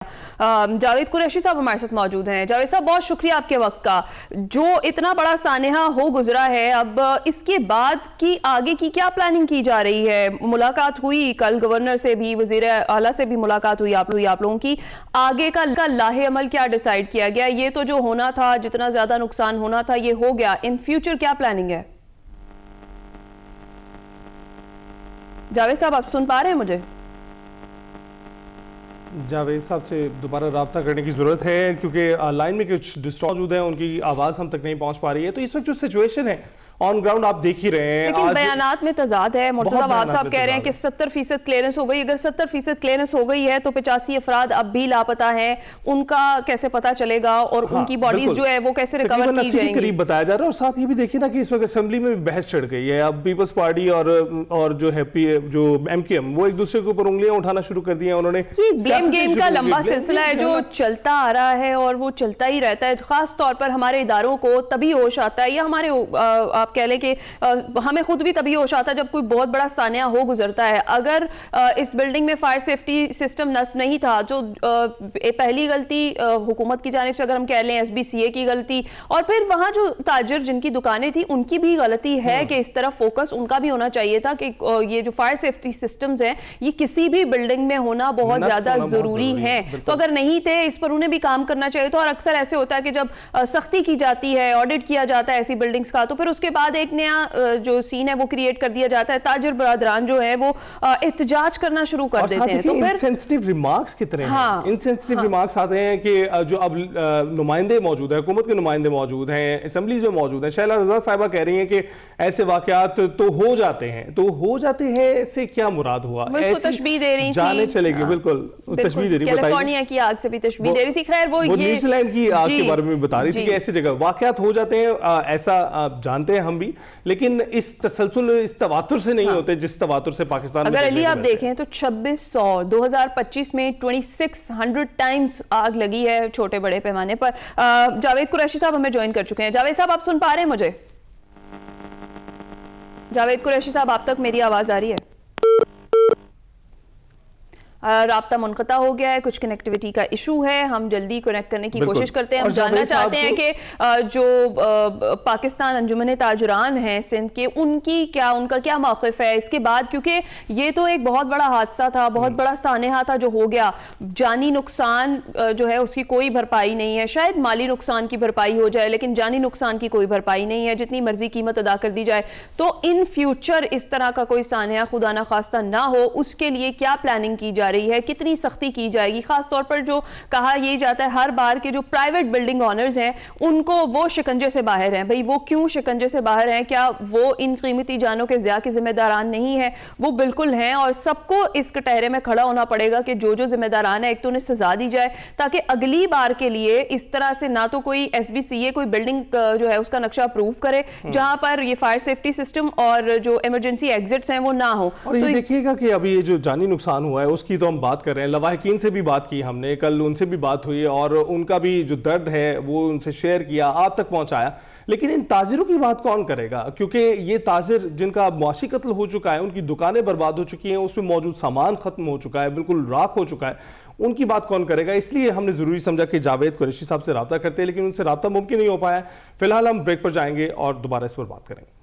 जावेद कुरैशी साहब हमारे साथ मौजूद हैं। जावेद साहब, बहुत शुक्रिया आपके वक्त का। जो इतना बड़ा सानेहा हो गुजरा है, अब इसके बाद की आगे की क्या प्लानिंग की जा रही है? मुलाकात हुई कल गवर्नर से भी, वजीर आला से भी मुलाकात हुई आप लोगों की। आगे का लाहे अमल क्या डिसाइड किया गया? ये तो जो होना था, जितना ज्यादा नुकसान होना था, ये हो गया। इन फ्यूचर क्या प्लानिंग है? जावेद साहब, आप सुन पा रहे हैं मुझे? जावेद साहब से दोबारा रब्ता करने की ज़रूरत है क्योंकि लाइन में कुछ डिस्टर्ब मौजूद हैं, उनकी आवाज़ हम तक नहीं पहुंच पा रही है। तो इस वक्त जो सिचुएशन है ऑन ग्राउंड आप देख ही रहे हैं, लेकिन बयानात में तजाद है। मुर्तज़ा वाद साहब कह रहे हैं कि 70% क्लियरेंस हो गई। अगर 70% क्लियरेंस हो गई है तो 85 अफराद अब भी लापता हैं। उनका कैसे पता चलेगा और उनकी बॉडीज जो है वो कैसे रिकवर की जाएंगी? करीब बताया जा रहा है। और साथ ये भी देखिए ना कि इस वक्त असेंबली में बहस चढ़ गई है। अब पीपल्स पार्टी और जो है जो MKM वो एक दूसरे के ऊपर उंगलियां उठाना शुरू कर दी हैं उन्होंने। ब्लेम गेम का लंबा सिलसिला है जो चलता आ रहा है और वो चलता ही रहता है। खास तौर पर हमारे इदारों को तभी होश आता है, या हमारे आप कह लें कि हमें खुद भी तभी होश आता है जब कोई बहुत बड़ा सानिया हो गुजरता है। अगर इस बिल्डिंग में फायर सेफ्टी सिस्टम नस्ब नहीं था, जो पहली गलती हुकूमत की जानिब से अगर हम कह लें SBCA की गलती, और फिर वहां जो ताजिर जिनकी दुकानें थी उनकी भी गलती है कि इस तरफ फोकस उनका भी होना चाहिए था कि ये जो फायर सेफ्टी सिस्टम्स हैं ये किसी भी बिल्डिंग में होना बहुत ज्यादा जरूरी है। तो अगर नहीं थे, इस पर उन्हें भी काम करना चाहिए। तो और अक्सर ऐसे होता है कि जब सख्ती की जाती है, ऑडिट किया जाता है ऐसी बिल्डिंग्स का, तो फिर उसके बाद एक नया जो सीन है वो क्रिएट कर दिया जाता है। ताजिर बरादरान जो है वो एहतजाज करना शुरू कर देते हैं। तो फिर इनसेंसिटिव रिमार्क्स कितने हैं? इनसेंसिटिव रिमार्क्स आते हैं कि जो अब नुमाइंदे मौजूद हैं, हुकूमत के नुमाइंदे मौजूद हैं, असेंबलीज में मौजूद हैं। शैला रजा साहिबा कह रही हैं कि ऐसे वाकयात तो हो जाते हैं। तो हो जाते हैं इससे क्या मुराद हुआ? तशबीह दे रही थी, जाने चलेगी। बिल्कुल तशबीह दे रही, कैलिफोर्निया की आग से भी तशबीह दे रही थी। खैर वो न्यूजीलैंड की आग के बारे में बता रही थी कि ऐसी जगह वाकयात हो जाते हैं। ऐसा जानते हैं हम भी, लेकिन इस तसलसल इस तवातुर से नहीं होते जिस तवातुर से पाकिस्तान में। अगर अली आप देखें तो 2600 2025 में 2600 टाइम्स आग लगी है छोटे बड़े पैमाने पर। जावेद कुरैशी साहब हमें ज्वाइन कर चुके हैं। जावेद साहब, आप सुन पा रहे हैं मुझे? जावेद कुरैशी साहब, आप तक मेरी आवाज आ रही है? राब्ता मुनक़ता हो गया है, कुछ कनेक्टिविटी का इशू है। हम जल्दी कनेक्ट करने की कोशिश करते हैं। हम जानना चाहते हैं कि जो पाकिस्तान अंजुमन ताजरान हैं सिंध के, उनका क्या मौक़िफ़ है इसके बाद? क्योंकि ये तो एक बहुत बड़ा हादसा था, बहुत बड़ा सानेहा था जो हो गया। जानी नुकसान जो है उसकी कोई भरपाई नहीं है। शायद माली नुकसान की भरपाई हो जाए, लेकिन जानी नुकसान की कोई भरपाई नहीं है, जितनी मर्जी कीमत अदा कर दी जाए। तो इन फ्यूचर इस तरह का कोई सानेहा खुदा ना खास्ता ना हो, उसके लिए क्या प्लानिंग की जा रही है? कितनी सख्ती की जाएगी? खास तौर पर जो कहा यही जाता है हर बार के जो प्राइवेट बिल्डिंग ऑनर्स हैं उनको, वो शिकंजे से बाहर हैं। भाई वो क्यों शिकंजे से बाहर हैं? क्या वो इन कीमती जानों के ज़िया के जिम्मेदारान नहीं है? वो बिल्कुल हैं, और सबको इस कटहरे में खड़ा होना पड़ेगा कि जो जिम्मेदारान है एक तो उन्हें सजा दी जाए, ताकि अगली बार के लिए इस तरह से ना तो कोई SBCA कोई बिल्डिंग जो है उसका नक्शा अप्रूव करे जहां पर ये फायर सेफ्टी सिस्टम और जो इमरजेंसी एग्जिट्स हैं वो ना हो। और ये देखिएगा कि अभी ये जो जानी नुकसान हुआ है उसकी तो हम बात कर रहे हैं, लवाहिकीन से भी बात की हमने, कल उनसे भी बात हुई और उनका भी जो दर्द है वो उनसे शेयर किया, आप तक पहुंचाया। लेकिन इन ताजिरों की बात कौन करेगा? क्योंकि ये ताजिर जिनका मुआशी कत्ल हो चुका है, उनकी दुकानें बर्बाद हो चुकी हैं, उसमें मौजूद सामान खत्म हो चुका है, बिल्कुल राख हो चुका है, उनकी बात कौन करेगा? इसलिए हमने ज़रूरी समझा कि जावेद कुरैशी साहब से रब्ता करते हैं, लेकिन उनसे रब्ता मुमकिन नहीं हो पाया। फिलहाल हम ब्रेक पर जाएंगे और दोबारा इस पर बात करेंगे।